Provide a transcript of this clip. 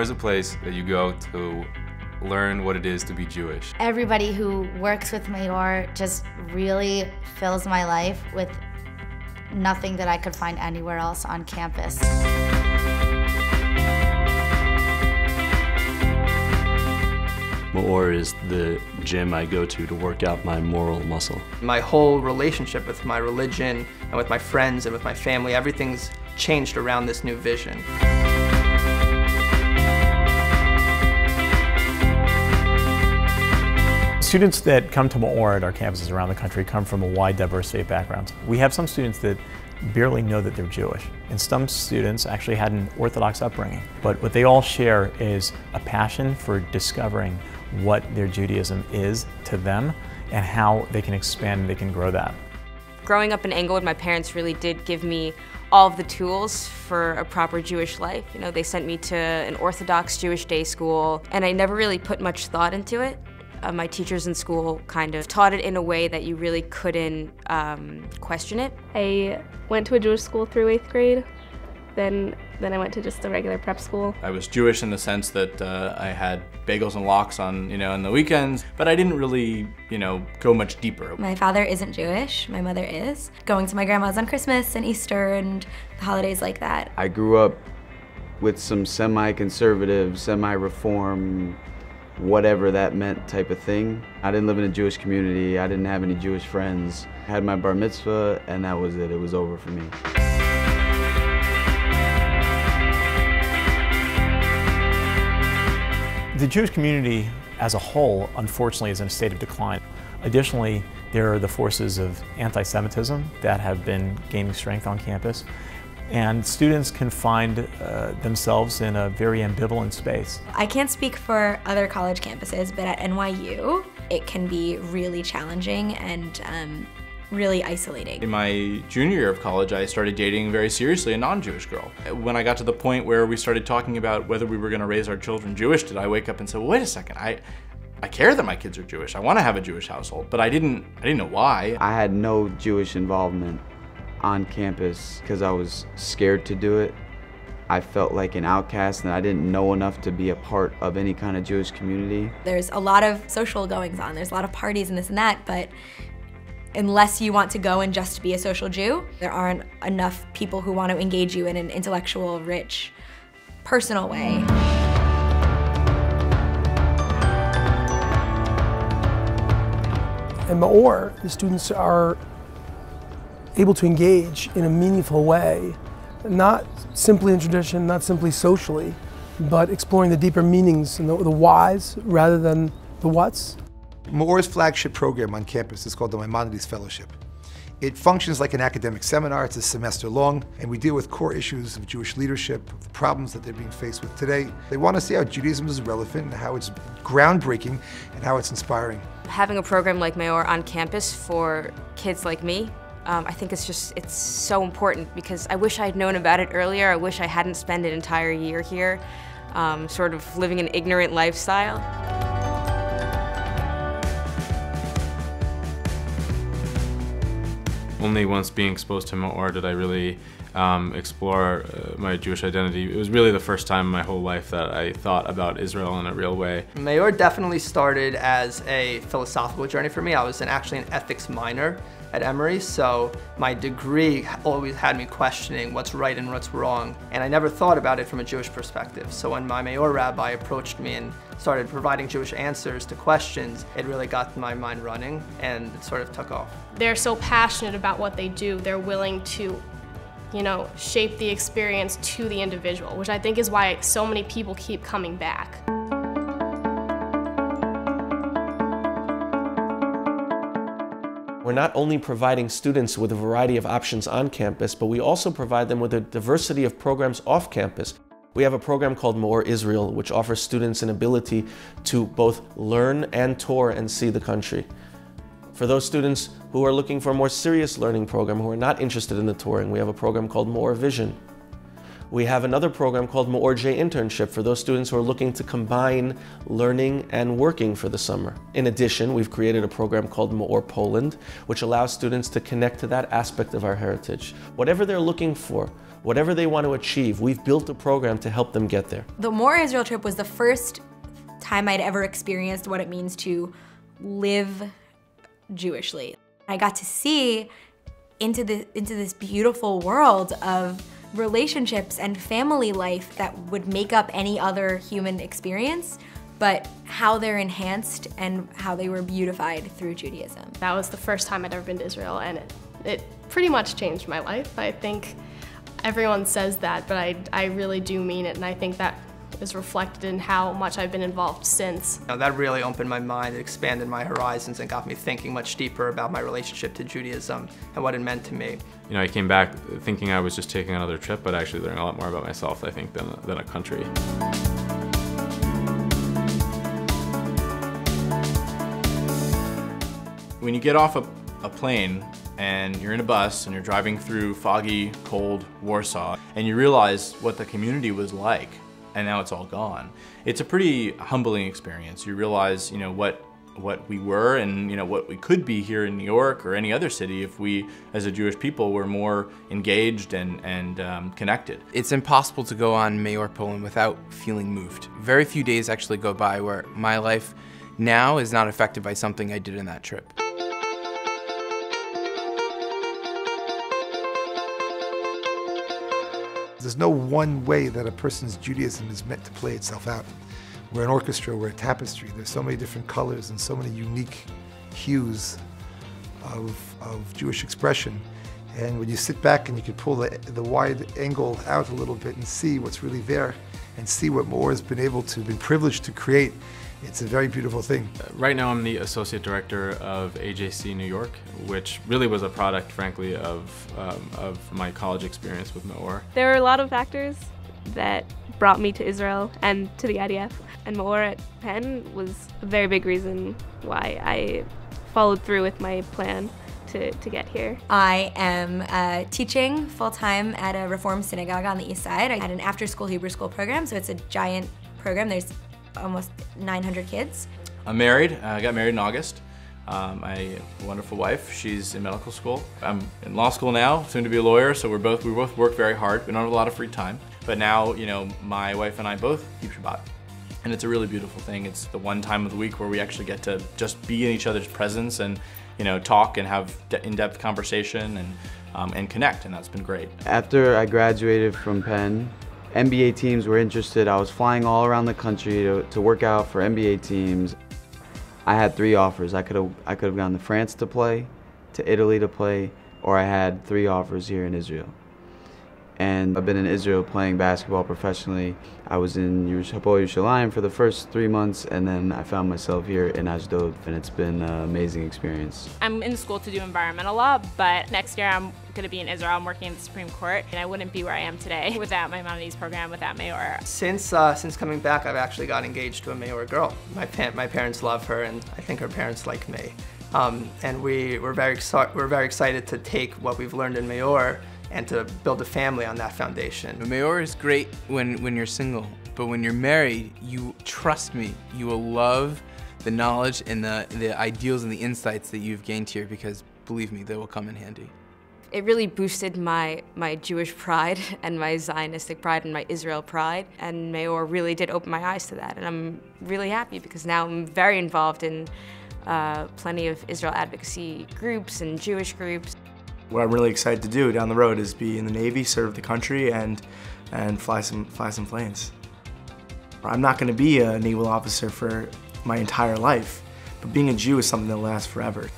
MEOR is a place that you go to learn what it is to be Jewish. Everybody who works with MEOR just really fills my life with nothing that I could find anywhere else on campus. MEOR is the gym I go to work out my moral muscle. My whole relationship with my religion and with my friends and with my family, everything's changed around this new vision. Students that come to MEOR at our campuses around the country come from a wide diversity of backgrounds. We have some students that barely know that they're Jewish, and some students actually had an Orthodox upbringing. But what they all share is a passion for discovering what their Judaism is to them and how they can expand and they can grow that. Growing up in Englewood, my parents really did give me all of the tools for a proper Jewish life. You know, they sent me to an Orthodox Jewish day school, and I never really put much thought into it. My teachers in school kind of taught it in a way that you really couldn't question it. I went to a Jewish school through 8th grade. Then I went to just a regular prep school. I was Jewish in the sense that I had bagels and lox on, in the weekends, but I didn't really, go much deeper. My father isn't Jewish, my mother is. Going to my grandma's on Christmas and Easter and holidays like that. I grew up with some semi-conservative, semi-reform, whatever that meant type of thing. I didn't live in a Jewish community, I didn't have any Jewish friends. I had my bar mitzvah and that was it was over for me. The Jewish community as a whole, unfortunately, is in a state of decline. Additionally, there are the forces of anti-Semitism that have been gaining strength on campus, and students can find themselves in a very ambivalent space. I can't speak for other college campuses, but at NYU, it can be really challenging and really isolating. In my junior year of college, I started dating very seriously a non-Jewish girl. When I got to the point where we started talking about whether we were going to raise our children Jewish, did I wake up and say, well, wait a second, I care that my kids are Jewish. I want to have a Jewish household, but I didn't know why. I had no Jewish involvement on campus because I was scared to do it. I felt like an outcast and I didn't know enough to be a part of any kind of Jewish community. There's a lot of social goings on, there's a lot of parties and this and that, but unless you want to go and just be a social Jew, there aren't enough people who want to engage you in an intellectual, rich, personal way. In MEOR, the students are able to engage in a meaningful way, not simply in tradition, not simply socially, but exploring the deeper meanings and the whys rather than the whats. MEOR's flagship program on campus is called the Maimonides Fellowship. It functions like an academic seminar. It's a semester long, and we deal with core issues of Jewish leadership, the problems that they're being faced with today. They want to see how Judaism is relevant, how it's groundbreaking, and how it's inspiring. Having a program like MEOR on campus for kids like me, I think it's so important because I wish I had known about it earlier. I wish I hadn't spent an entire year here, sort of living an ignorant lifestyle. Only once being exposed to MEOR did I really explore my Jewish identity. It was really the first time in my whole life that I thought about Israel in a real way. MEOR definitely started as a philosophical journey for me. I was actually an ethics minor at Emory, so my degree always had me questioning what's right and what's wrong, and I never thought about it from a Jewish perspective. So when my MEOR rabbi approached me and started providing Jewish answers to questions, it really got my mind running, and it sort of took off. They're so passionate about what they do, they're willing to, shape the experience to the individual, which I think is why so many people keep coming back. We're not only providing students with a variety of options on campus, but we also provide them with a diversity of programs off campus. We have a program called MEOR Israel, which offers students an ability to both learn and tour and see the country. For those students who are looking for a more serious learning program, who are not interested in the touring, we have a program called MEOR Vision. We have another program called MEOR J Internship for those students who are looking to combine learning and working for the summer. In addition, we've created a program called MEOR Poland, which allows students to connect to that aspect of our heritage. Whatever they're looking for, whatever they want to achieve, we've built a program to help them get there. The MEOR Israel trip was the first time I'd ever experienced what it means to live Jewishly. I got to see into this beautiful world of relationships and family life that would make up any other human experience, but how they're enhanced and how they were beautified through Judaism. That was the first time I'd ever been to Israel, and it pretty much changed my life. I think everyone says that, but I really do mean it, and I think that is reflected in how much I've been involved since. That really opened my mind, it expanded my horizons, and got me thinking much deeper about my relationship to Judaism and what it meant to me. You know, I came back thinking I was just taking another trip, but actually learning a lot more about myself, I think, than a country. When you get off a plane and you're in a bus and you're driving through foggy, cold Warsaw, and you realize what the community was like, and now it's all gone. It's a pretty humbling experience. You realize, you know, what we were and, you know, what we could be here in New York or any other city if we, as a Jewish people, were more engaged and connected. It's impossible to go on MEOR Poland without feeling moved. Very few days actually go by where my life now is not affected by something I did in that trip. There's no one way that a person's Judaism is meant to play itself out. We're an orchestra, we're a tapestry. There's so many different colors and so many unique hues of Jewish expression. And when you sit back and you can pull the wide angle out a little bit and see what's really there and see what MEOR has been privileged to create, it's a very beautiful thing. Right now I'm the Associate Director of AJC New York, which really was a product, frankly, of my college experience with MEOR. There were a lot of factors that brought me to Israel and to the IDF, and MEOR at Penn was a very big reason why I followed through with my plan to get here. I am teaching full-time at a Reform synagogue on the east side. I had an after-school Hebrew school program, so it's a giant program. There's almost 900 kids. I'm married. I got married in August. I have a wonderful wife. She's in medical school. I'm in law school now, soon to be a lawyer, so we both work very hard. We don't have a lot of free time. But now, you know, my wife and I both keep Shabbat. And it's a really beautiful thing. It's the one time of the week where we actually get to just be in each other's presence and, you know, talk and have in-depth conversation and connect, and that's been great. After I graduated from Penn, NBA teams were interested. I was flying all around the country to work out for NBA teams. I had 3 offers. I could have gone to France to play, to Italy to play, or I had 3 offers here in Israel. And I've been in Israel playing basketball professionally. I was in Hapoel Yerushalayim for the first 3 months, and then I found myself here in Ashdod, and it's been an amazing experience. I'm in school to do environmental law, but next year I'm going to be in Israel. I'm working in the Supreme Court, and I wouldn't be where I am today without my Maimonides program, without MEOR. Since coming back, I've actually got engaged to a MEOR girl. My parents love her, and I think her parents like me. And we're very excited to take what we've learned in MEOR and to build a family on that foundation. MEOR is great when you're single, but when you're married, you trust me, you will love the knowledge and the ideals and the insights that you've gained here, because believe me, they will come in handy. It really boosted my Jewish pride and my Zionistic pride and my Israel pride, and MEOR really did open my eyes to that, and I'm really happy because now I'm very involved in plenty of Israel advocacy groups and Jewish groups. What I'm really excited to do down the road is be in the Navy, serve the country, and fly some planes. I'm not going to be a naval officer for my entire life, but being a Jew is something that lasts forever.